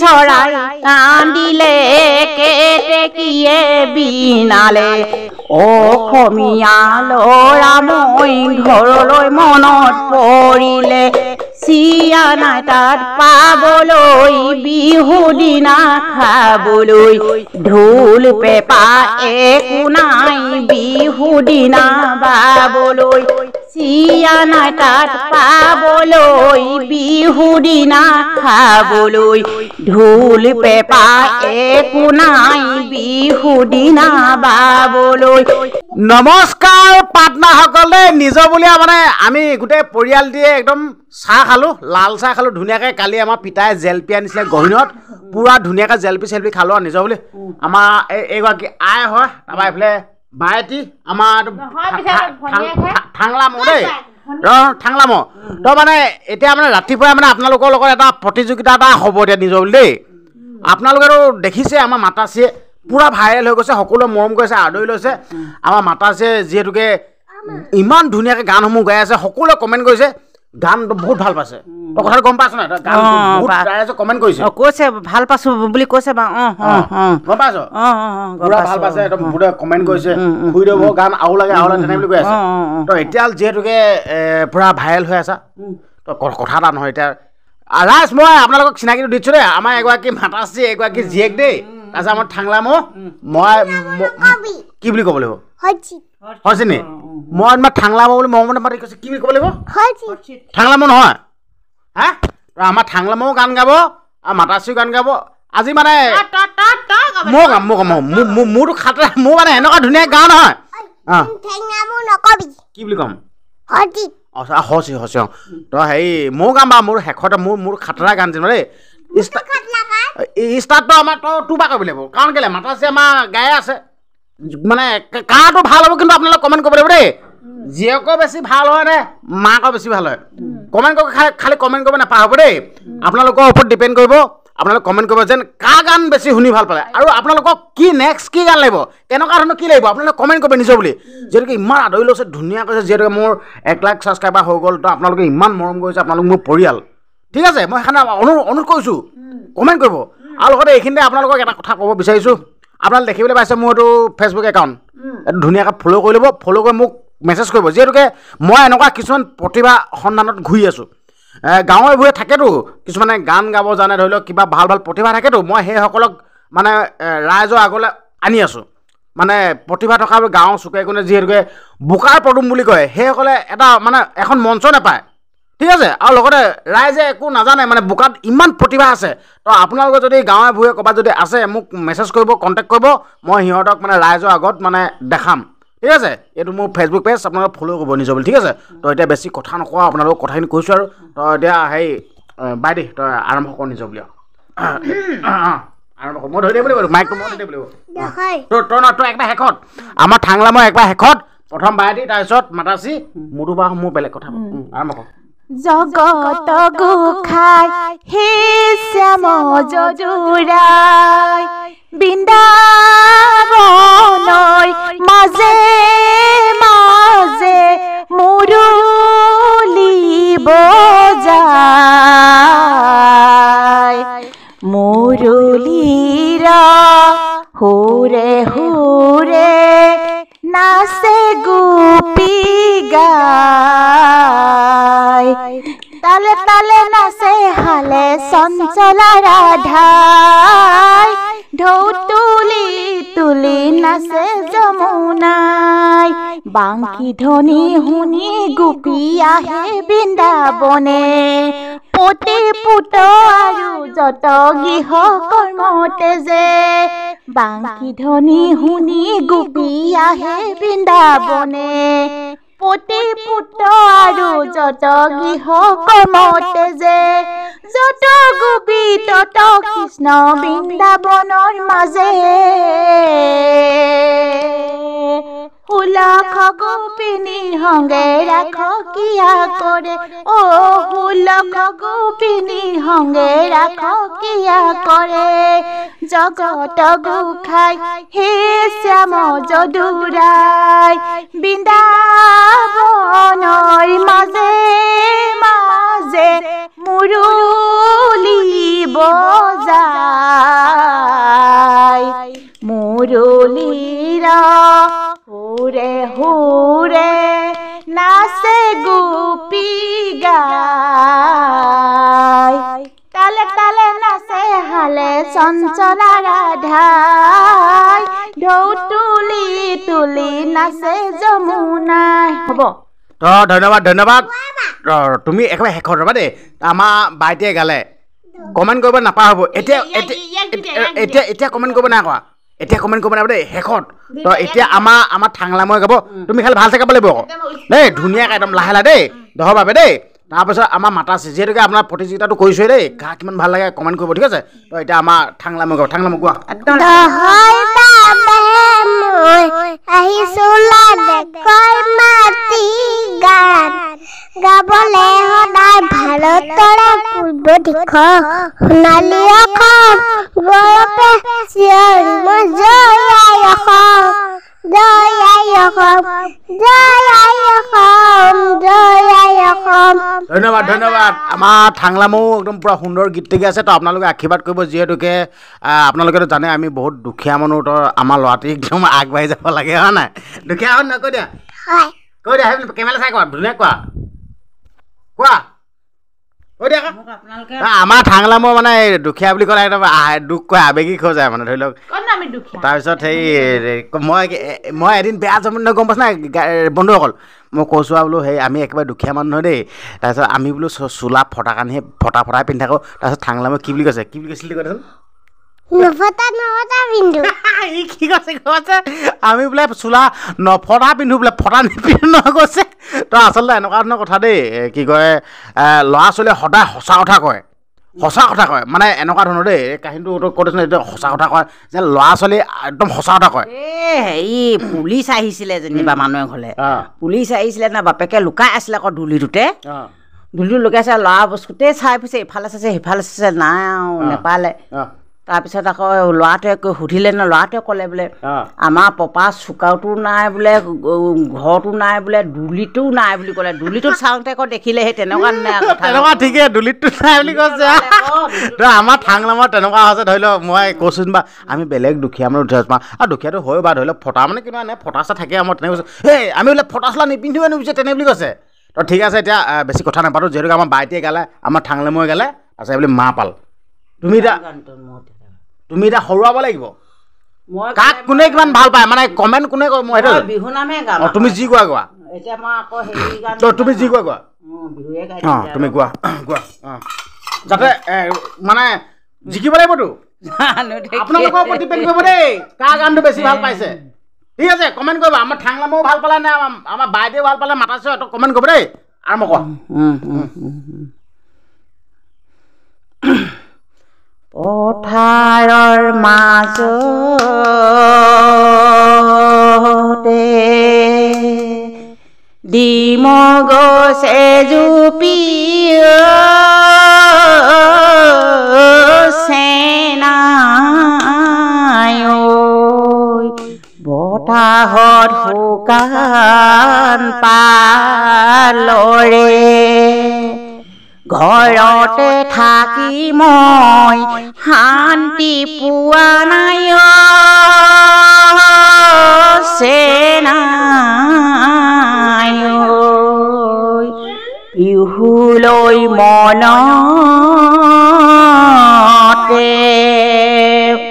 চৰাই কান্দিলে কেতেকীয়ে বিনালে অসমীয়া ল'ৰা মই ঘৰলৈ মনত পৰিলে চিয়া নাই তাত পাবলৈ বিহু দিনা খাবলৈ ঢোল পেঁপা একো নাই বিহু দিনা বাবলৈ চিয়া নাই তাত পাবলৈ বিহু দিনা খাবলৈ ঢোল পেঁপা একো নাই বিহু দিনা বাবলৈ। নমস্কাৰ পাটনাসকলে নিজৰ বুলিয়া মানে আমি গোটেই পৰিয়াল দিয়ে একদম চাহ খালোঁ লাল চাহ খালোঁ ধুনীয়াকৈ কালি আমাৰ পিতাই জেলপি আনিছিলে গহীনত পুৰা ধুনীয়াকৈ জেলপি চেলপি খালোঁ আৰু নিজৰ বুলি আমাৰ এইগৰাকী আই হয় তাৰপৰা এইফালে ভাইটি আমাৰ ঠাংলামো দেই ঠাংলামো তো মানে এতিয়া মানে ৰাতিপুৱাই মানে আপোনালোকৰ লগত এটা প্ৰতিযোগিতা এটা হ'ব এতিয়া নিজৰ বুলি দেই আপোনালোকেতো দেখিছে আমাৰ মাতাশ্ৰীয়ে পুৰা ভাইৰেল হৈ গৈছে সকলোৱে মৰম কৰিছে আদৰি লৈছে আমাৰ মাতাশ্ৰীয়ে যিহেতুকে ইমান ধুনীয়াকৈ গানসমূহ গাই আছে সকলোৱে কমেণ্ট কৰিছে গান বহুত ভাল পাইছে তই কথাটো গম পাইছ নাই গান বহুত ৰাইজে কমেণ্ট কৰিছে কৈছে ভাল পাইছো বুলি কৈছে বা গম পাইছ পুৰা ভাল পাইছে একদম বহুতে কমেণ্ট কৰিছে শুই দিব গান আৰু লাগে তেনে বুলি কৈ আছে তো এতিয়া যিহেতুকে পুৰা ভাইৰেল হৈ আছা তো কথা এটা নহয় এতিয়া ৰাইজ মই আপোনালোকক চিনাকিটো দিছোঁ দেই আমাৰ এগৰাকী মাতাশ্ৰী এগৰাকী জীয়েক দেই তাৰপিছত আমাৰ ঠাংলামো মই কি বুলি ক'ব লাগিব হৈছে নি মই তোমাৰ ঠাংলামো বুলি মৰমতে মাতি কৈছে কি বুলি ক'ব লাগিব ঠাংলামো নহয় হা আমাৰ ঠাংলামোও গান গাব আৰু মাতাশ্ৰীও গান গাব আজি মানে মই গাম মোৰতো খাতৰা মোৰ মানে এনেকুৱা ধুনীয়া গান নহয় কি বুলি ক'ম হচি হচি তো হেৰি ময়ো গাম বাৰু মোৰ শেষতে মোৰ খাতৰা গান যেন দেই ষ্টাৰ্টটো আমাৰ তোৰ পৰা কৰিব লাগিব কাৰণ কেলৈ মাতাশ্ৰী আমাৰ গায়ে আছে মানে কাৰটো ভাল হ'ব কিন্তু আপোনালোকে কমেণ্ট কৰিব লাগিব দেই জীয়েকৰ বেছি ভাল হয় নে মাকৰ বেছি ভাল হয় কমেণ্ট কৰিব খালি কমেণ্ট কৰিব নাপাহৰিব দেই আপোনালোকৰ ওপৰত ডিপেণ্ড কৰিব আপোনালোকে কমেণ্ট কৰিব যেন কাৰ গান বেছি শুনি ভাল পালে আৰু আপোনালোকক কি নেক্সট কি গান লাগিব কেনেকুৱা ধৰণৰ কি লাগিব আপোনালোকে কমেণ্ট কৰিব নিজৰ বুলি যিহেতুকে ইমান আদৰি লৈছে ধুনীয়া কৈছে যিহেতুকে মোৰ 1 লাখ ছাবস্ক্ৰাইবাৰ হৈ গ'ল তো আপোনালোকে ইমান মৰম কৰিছে আপোনালোক মোৰ পৰিয়াল ঠিক আছে মই সেইকাৰণে অনুৰোধ কৰিছোঁ কমেণ্ট কৰিব আৰু লগতে এইখিনিতে আপোনালোকক এটা কথা ক'ব বিচাৰিছোঁ আপোনালোকে দেখিবলৈ পাইছে মোৰ এইটো ফেচবুক একাউণ্ট এইটো ধুনীয়াকৈ ফ'ল' কৰি ল'ব ফ'ল' কৰি মোক মেছেজ কৰিব যিহেতুকে মই এনেকুৱা কিছুমান প্ৰতিভা সন্ধানত ঘূৰি আছোঁ গাঁৱে ভূঞে থাকেতো কিছুমানে গান গাব জানে ধৰি লওক কিবা ভাল ভাল প্ৰতিভা থাকেতো মই সেইসকলক মানে ৰাইজৰ আগলৈ আনি আছোঁ মানে প্ৰতিভা থকা গাঁৱৰ চুকে কোণে যিহেতুকে বোকাৰ পদুম বুলি কয় সেইসকলে এটা মানে এখন মঞ্চ নাপায় ঠিক আছে আৰু লগতে ৰাইজে একো নাজানে মানে বোকাত ইমান প্ৰতিভা আছে তো আপোনালোকে যদি গাঁৱে ভূঞে ক'ৰবাত যদি আছে মোক মেছেজ কৰিব কণ্টেক্ট কৰিব মই সিহঁতক মানে ৰাইজৰ আগত মানে দেখাম ঠিক আছে এইটো মোৰ ফেচবুক পেজ আপোনালোকে ফ'ল' কৰিব নিজৰ বুলি ঠিক আছে তো এতিয়া বেছি কথা নকওঁ আপোনালোকক কথাখিনি কৈছোঁ আৰু তো এতিয়া হেৰি বাইদেউ তই আৰম্ভ কৰ নিজৰ বুলি আৰম্ভ কৰ মই ধৰি দিব লাগিব মাইকটো মই ধৰি দিব লাগিব তই একবাৰ শেষত আমাৰ ঠাংলামৰ একবাৰ শেষত প্ৰথম বাইদেউ তাৰপিছত মাতাশ্ৰী মোৰতো বা মোৰ বেলেগ কথা আৰম্ভ কৰ জগত গোসাঁই হে শ্যাম যদুৰাই বৃন্দাবনৰ মাজে মাজে মুৰুলি বজায় মুৰুলিৰ সুৰে সুৰে নাচে গোপী গায় তালে তালে নাচে হালে চঞ্চলা ৰাধাই ঢৌ তুলি তুলি নাচে যমুনাই বাংকি ধ্বনি শুনি গোপী আহে বৃন্দাবনে পতি পুত আৰু যত গৃহ কৰ্মতে যে বাংকি ধ্বনি শুনি গোপী আহে বৃন্দাবনে পতি পুত আৰু যত গৃহ কৰ্মতে যে যত গোপী তত কৃষ্ণ বৃন্দাবনৰ মাজে ষোলশ গোপিনীৰ সংগে ৰাখ কিয়া কৰে ষোলশ গোপিনীৰ সংগে ৰাখ কিয়া কৰে জগত গোসাঁই হে শ্যাম যদুৰাই বৃন্দাবনৰ মাজে মাজে মুৰুলি বজাই মুৰুলিৰ সুৰে সুৰে নাচে গোপী গাই তালে তালে নাচে হালে চঞ্চলা ৰাধাই ঢৌ তুলি তুলি নাচে যমুনাই হ'ব ধন্যবাদ ধন্যবাদ তুমি একেবাৰে শেষত ৰ'বা দেই আমাৰ বাইটিয়ে গালে কমেণ্ট কৰিব নাপা হ'ব এতিয়া এতিয়া এতিয়া কমেণ্ট কৰিব নাই কোৱা এতিয়া কমেণ্ট কৰিব নাই দেই শেষত তো এতিয়া আমাৰ ঠাংলামই গাব তুমি খালি ভালছে গাব লাগিব আকৌ দেই ধুনীয়াকৈ একদম লাহে লাহে দেই দহৰ বাবে দেই তাৰপিছত আমাৰ মাতা আছে যিহেতুকে আপোনাৰ প্ৰতিযোগিতাটো কৰিছোৱে দেই গা কিমান ভাল লাগে কমেণ্ট কৰিব ঠিক আছে তো এতিয়া আমাৰ ঠাংলামই গাব ঠাংলামই কোৱা গাবলে সদায় ভাৰতৰে পূৰ্ব দিশ সোণালী অসম গৌৰৱে চিঞৰিব জয় আই অসম জয় আই অসম জয় আই অসম জয় আই অসম ধন্যবাদ ধন্যবাদ আমাৰ ঠাংলামও একদম পুৰা সুন্দৰ গীতটি আছে তো আপোনালোকে আশীৰ্বাদ কৰিব যিহেতুকে আপোনালোকেতো জানে আমি বহুত দুখীয়া মানুহ তো আমাৰ ল'ৰাটি একদম আগবাঢ়ি যাব লাগে হয় নাই দুখীয়া হয় নহয় কৈ দিয়া কৈ দিয়া কেমেৰা চাই কোৱা ধুনীয়া কোৱা কোৱা কৈ দিয়া আমাৰ ঠাংলামৰ মানে দুখীয়া বুলি ক'লে একদম দুখ কয় আৱেগিক হৈ যায় মানে ধৰি লওক তাৰপিছত সেই মই এদিন বেয়া জমিন গম পাইছ নাই বন্ধুসকল মই কৈছোঁ আৰু বোলো সেই আমি একেবাৰে দুখীয়া মানুহ দেই তাৰপিছত আমি বোলো চোলা ফটা কানি ফটা ফটাই পিন্ধি থাকোঁ তাৰপিছত ঠাংলামে কি বুলি কৈছে কি বুলি কৈছিল কৈছিল নফটা নফটা পিন্ধো কি কৈছে কৈছে আমি বোলে চোলা নফটা পিন্ধো বোলে ফটা নিপিন্ধো নহয় কৈছে তো আচলতে এনেকুৱা ধৰণৰ কথা দেই কি কয় ল'ৰা ছোৱালীয়ে সদায় সঁচা কথা কয় মানে এনেকুৱা ধৰণৰ দেই এই কাহিনীটো কৈছে এইটো সঁচা কথা কয় যে ল'ৰা ছোৱালী একদম সঁচা কথা কয় হেৰি পুলিচ আহিছিলে যেনিবা মানুহে ঘৰলে পুলিচ আহিছিলে না বাপেকে লুকাই আছিলে আকৌ ধূলিটোতে ধূলিটো লুকাই আছে ল'ৰা গোটেই চাই ফুৰিছে ইফালে চাইছে সিফালে চাইছে নাই নেপালে তাৰপিছত আকৌ ল'ৰাটোৱে সুধিলে ন ল'ৰাটোৱে ক'লে বোলে আমাৰ পপা চোকাওটো নাই বোলে ঘৰটো নাই বোলে দুলিটো নাই বুলি ক'লে দুলিটো চাওঁতে আকৌ দেখিলে সেই তেনেকুৱা ঠিকে দুলিটো নাই বুলি কৈছে আমাৰ ঠাংলামৰ তেনেকুৱা হৈছে ধৰি লওক মই কৈছোঁ বা আমি বেলেগ দুখীয়া মানুহ উঠি আছোঁ আৰু দুখীয়াটো হয় বা ধৰি লওক ফটা মানে কিবা এনে ফটা চা থাকে আমাৰ তেনেকৈ কৈছে এই আমি বোলে ফটা চোলা নিপিন্ধিও নিপিছে তেনে বুলি কৈছে তো ঠিক আছে এতিয়া বেছি কথা নাপাতোঁ যিহেতুকে আমাৰ বাইটিয়ে গালে আমাৰ ঠাংলামই গালে আছে বুলি মা পাল তুমি এতিয়া হৰুৱাব লাগিব কাক কোনে কিমান ভাল পায় মানে কমেণ্ট কোনে কয় মই সেইটো বিহু নামে গাম তুমি যি কোৱা কোৱা এতিয়া মই আকৌ হেৰি গান তুমি যি কোৱা কোৱা বিহুৱে গাই তুমি কোৱা কোৱা যাতে মানে জিকিব লাগিবতো আপোনালোকৰ ওপৰত ডিপেণ্ড কৰিব দেই কাৰ গানটো বেছি ভাল পাইছে ঠিক আছে কমেণ্ট কৰিব আমাৰ ঠাংলামও ভাল পালে নে আমাৰ বাইদেউ ভাল পালে মাতাইছে এইটো কমেণ্ট কৰিব দেই আৰম্ভ কৰা পথাৰৰ মাজতে ডিম গছে জুপি চেনাই বতাহত শুকান পালৰে ঘৰতে থাকি মই শান্তি পোৱা নাই চেনাই বিহুলৈ মনতে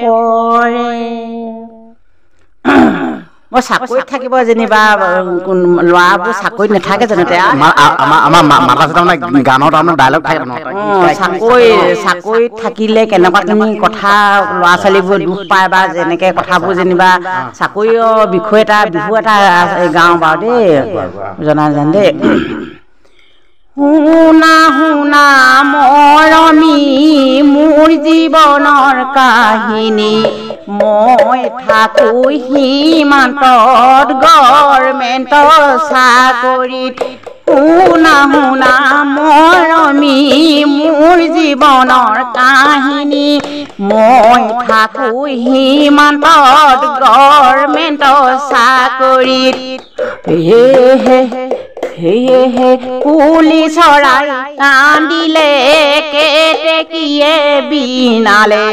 পৰে মই চাকৰিত থাকিব যেনিবা ল'ৰাবোৰ চাকৰিত নাথাকে জানো আমাৰ মাতা তাৰমানে গানৰ তাৰমানে ডাইলগ থাকে চাকৰিত থাকিলে কেনেকুৱাখিনি কথা ল'ৰা ছোৱালীবোৰ দুখ পায় বা যেনেকৈ কথাবোৰ যেনিবা চাকৰিৰ বিষয় এটা বিহু এটা গাওঁ বাৰু দেই জনা জান দেই শুনা শুনা মৰমী মোৰ জীৱনৰ কাহিনী মই থাকোঁ সীমান্তত গভৰ্ণমেণ্টৰ চাকৰিত শুনা শুনা মৰমী মোৰ জীৱনৰ কাহিনী মই থাকোঁ সীমান্তত গভৰ্ণমেণ্টৰ চাকৰিত সেয়েহে কুলি চৰাই কান্দিলে কেতেকীয়ে বিনালে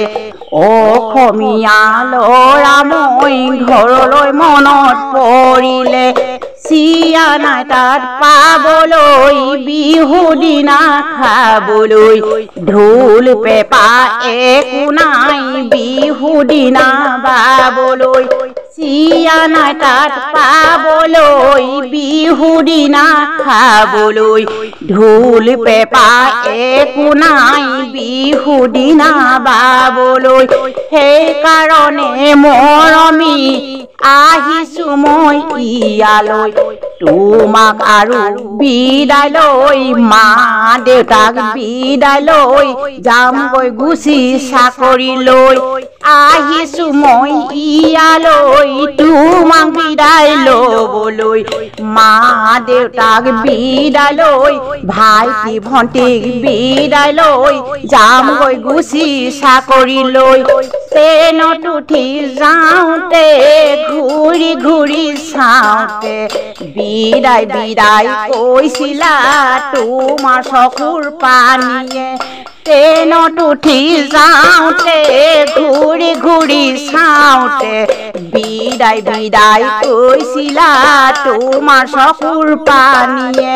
অসমীয়া ল'ৰা মই ঘৰলৈ মনত পৰিলে চিয়া নাই তাত পাবলৈ বিহু দিনা খাবলৈ ঢোল পেঁপা একো নাই বিহু দিনা বাবলৈ চিয়া নাই তাত পাবলৈ বিহু দিনা খাবলৈ ঢোল পেঁপা একো নাই বিহু দিনা বাবলৈ সেইকাৰণে মৰমী আহিছো মই ইয়ালৈ তোমাক আৰু বিদায় লৈ মা দেউতাক বিদায় লৈ যামগৈ গুচি চাকৰিলৈ আহিছো মই ইয়ালৈ তোমাক বিদায় ল'বলৈ মা দেউতাক বিদায় লৈ ভাইটি ভণ্টিক বিদায় লৈ যামগৈ গুচি চাকৰিলৈ ট্ৰেইনত উঠি যাওঁতে ঘূৰি ঘূৰি চাওঁতে বিদায় বিদায় কৈছিলা তোমাৰ চকুৰ পানীয়ে ট্ৰেইনত উঠি যাওঁতে ঘূৰি ঘূৰি চাওঁতে বিদায় বিদায় কৈছিলা তোমাৰ চকুৰ পানীয়ে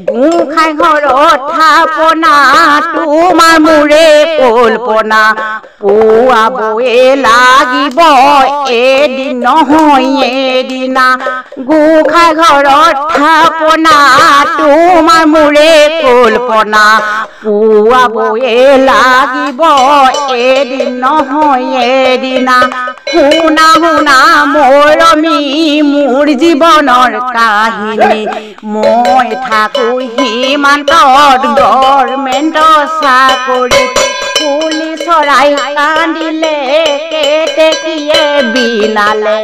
গোঁসাই ঘৰত থাপনা তোমাৰ মোৰে কল্পনা পুৱাবয়ে লাগিব এদিন নহয় এদিনা গোঁসাই ঘৰত থাপনা তোমাৰ মোৰে কল্পনা পুৱাবয়ে লাগিব এদিন নহয় এদিনা শুনা শুনা মৰমী মোৰ জীৱনৰ কাহিনী মই থাকো সীমান্তত গভৰ্ণমেণ্টৰ চাকৰিত কুলি চৰাই কান্দিলে কেতেকীয়ে বিনালে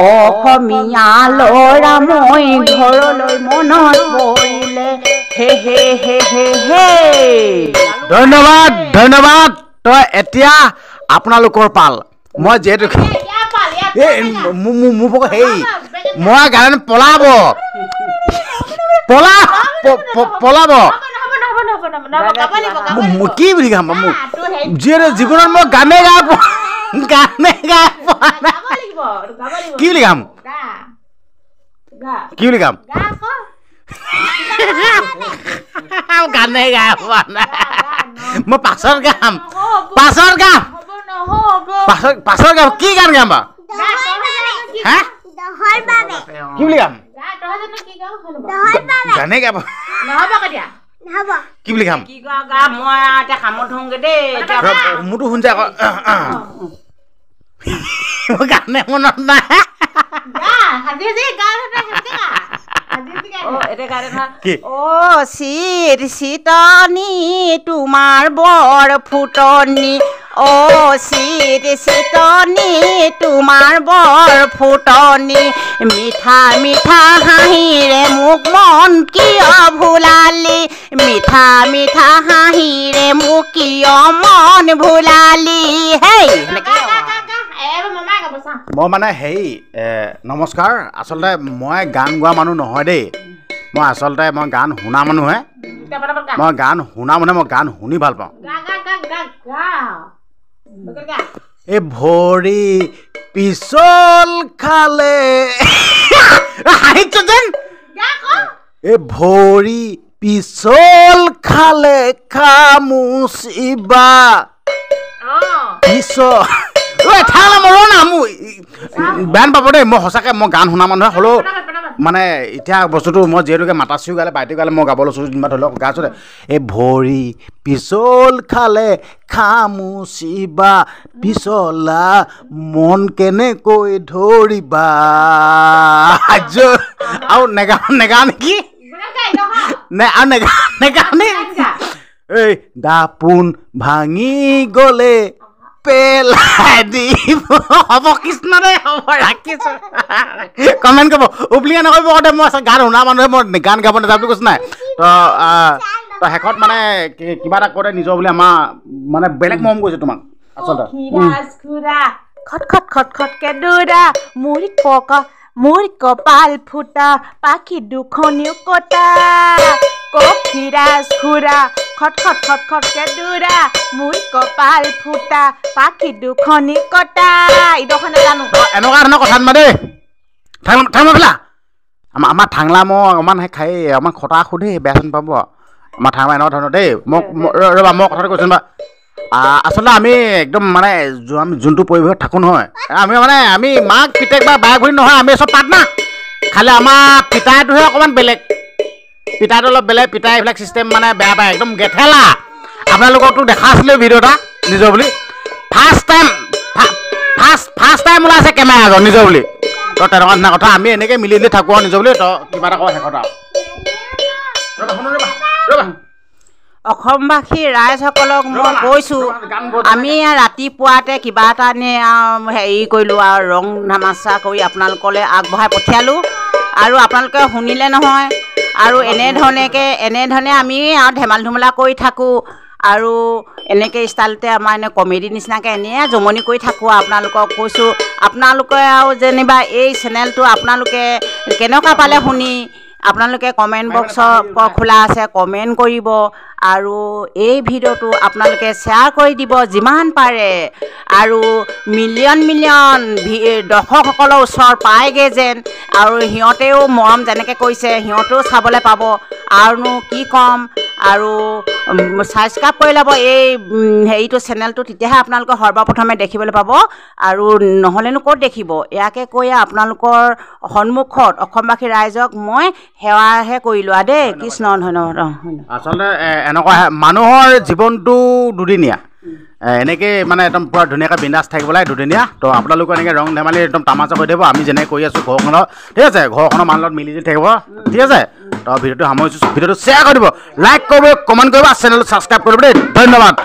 অসমীয়া ল'ৰা মই ঘৰলৈ মনত পৰিলে হে হে হে হে হে ধন্যবাদ ধন্যবাদ তই এতিয়া আপোনালোকৰ পাল মই যিহেতু মোৰ হেৰি মই গান পলাব পলাব কি বুলি গাম মোক যিহেতু জীৱনত মই গানে গাই পোৱা কি বুলি গাম কি বুলি গাম গানে গাই পোৱা নাই মই পাছত গাম কি গান গাম বাৰু কি বুলি গাম গানে গাব কি বুলি গাম মোৰতো শুনিছে আকৌ গানে মনত নাই চিৰ চিতনি তোমাৰ বৰ ফুটনি চিৰ চিতনি তোমাৰ বৰ ফুটনি মিঠা মিঠা হাঁহিৰে মোক মন কিয় ভুলালি মিঠা মিঠা হাঁহিৰে মোক কিয় মন ভুলালি হেই মই মানে হেৰি নমস্কাৰ আচলতে মই গান গোৱা মানুহ নহয় দেই মই আচলতে মই গান শুনা মানুহে মই গান শুনা মানুহে মই গান শুনি ভাল পাওঁ এই ভৰি পিছল খালে এই ভৰি পিছল খালে খামুচিবা পিছল বেন পাব দেই মই সঁচাকৈ মই গান শুনা মানুহে হ'লেও মানে এতিয়া বস্তুটো মই যিহেতুকে মাতাচিও গালে বাইদেউ গালে মই গাব লৈছোঁ যেনিবা ধৰি লওক গাইছোঁ এই ভৰি পিছল খালে খামুচিবা পিছলা মন কেনেকৈ ধৰিবা আৰু নেগা নেকি আৰু নেগা এই দাপোন ভাঙি গ'লে পেলাই দিব হ'ব কৃষ্ণ দেই হ'ব ৰাখিছোঁ কমেণ্ট কৰিব উবলিঙা নকৰিব দে মই গান শুনা মানুহে মই গান গাব নাযাওঁ বুলি কৈছোঁ নাই তো শেষত মানে কিবা এটা কৰোঁতে নিজৰ বুলি আমাৰ মানে বেলেগ মৰম কৰিছোঁ তোমাক আচলতে খট খট খট খটকে দৌৰা মুৰিত পক মোৰ কপাল ফুটা পাখি দুখনিও কটা কফিৰাজ ঘূৰা খট খট খট খটকে দূৰা মোৰ কপাল ফুটা পাখি দুখনি কটা ইডোখৰ নাজানো এনেকুৱা ধৰণৰ কথা না দেই ঠাংলা ফেলা আমাৰ ঠাংলা মই অকণমান খাই অকণমান খটা সুধি বেয়া চেন পাব আমাৰ ঠাংলা এনেকুৱা ধৰণৰ দেই মোক ৰ'বা মই কথাটো কৈছোঁ বা আচলতে আমি একদম মানে আমি যোনটো পৰিৱেশত থাকোঁ নহয় আমি মাক পিতেক বা বায়েক ভনী নহয় আমি চব পাৰ্টনাৰ খালি আমাৰ পিতাইটোহে অকণমান বেলেগ পিতাইটো অলপ বেলেগ পিতাই এইবিলাক চিষ্টেম মানে বেয়া পায় একদম গেঠেলা আপোনালোককতো দেখা আছিলে ভিডিঅ' এটা নিজৰ বুলি ফাৰ্ষ্ট টাইম ওলাইছে কেমেৰা আগত নিজৰ বুলি তো তেনেকুৱা নিচিনা কথা আমি এনেকৈ মিলি থাকোঁ আৰু নিজৰ বুলি তো কিবা এটা কওঁ শেষত আৰু অসমবাসী ৰাইজসকলক মই কৈছোঁ আমি ৰাতিপুৱাতে কিবা এটা হেৰি কৰিলোঁ আৰু ৰং ধামাচা কৰি আপোনালোকলৈ আগবঢ়াই পঠিয়ালোঁ আৰু আপোনালোকে শুনিলে নহয় আৰু এনেধৰণে আমি আৰু ধেমালি ধুমলা কৰি থাকোঁ আৰু এনেকৈ ষ্টাইলতে আমাৰ এনে কমেডি নিচিনাকৈ এনেই জমনি কৰি থাকোঁ আপোনালোকক কৈছোঁ আপোনালোকে আৰু যেনিবা এই চেনেলটো আপোনালোকে কেনেকুৱা পালে শুনি আপোনালোকে কমেণ্ট বক্স খোলা আছে কমেণ্ট কৰিব আৰু এই ভিডিঅ'টো আপোনালোকে শ্বেয়াৰ কৰি দিব যিমান পাৰে আৰু মিলিয়ন দৰ্শকসকলৰ ওচৰত পায়গৈ যেন আৰু সিহঁতেও মৰম যেনেকৈ কৰিছে সিহঁতেও চাবলৈ পাব আৰুনো কি ক'ম আৰু ছাবস্ক্ৰাইব কৰি ল'ব এই হেৰিটো চেনেলটো তেতিয়াহে আপোনালোকে সৰ্বপ্ৰথমে দেখিবলৈ পাব আৰু নহ'লেনো ক'ত দেখিব ইয়াকে কৈ আপোনালোকৰ সন্মুখত অসমবাসী ৰাইজক মই সেৱাহে কৰিলোঁ দেই কৃষ্ণ ধন্যবাদ আচলতে এনেকুৱা মানুহৰ জীৱনটো দুদিনীয়া এনেকৈ মানে একদম পূৰা ধুনীয়াকৈ বিন্দাছ থাকিব লাগে দুদিনীয়া তো আপোনালোকে এনেকৈ ৰং ধেমালি একদম তামাচা কৰি থাকিব আমি যেনেকৈ কৰি আছোঁ ঘৰখনৰ ঠিক আছে ঘৰখনৰ মানুহৰ লগত মিলি জুলি থাকিব ঠিক আছে তো ভিডিঅ'টো সামৰিছোঁ ভিডিঅ'টো শ্বেয়াৰ কৰি দিব লাইক কৰিব কমেণ্ট কৰিব চেনেলটো ছাবস্ক্ৰাইব কৰিব দেই ধন্যবাদ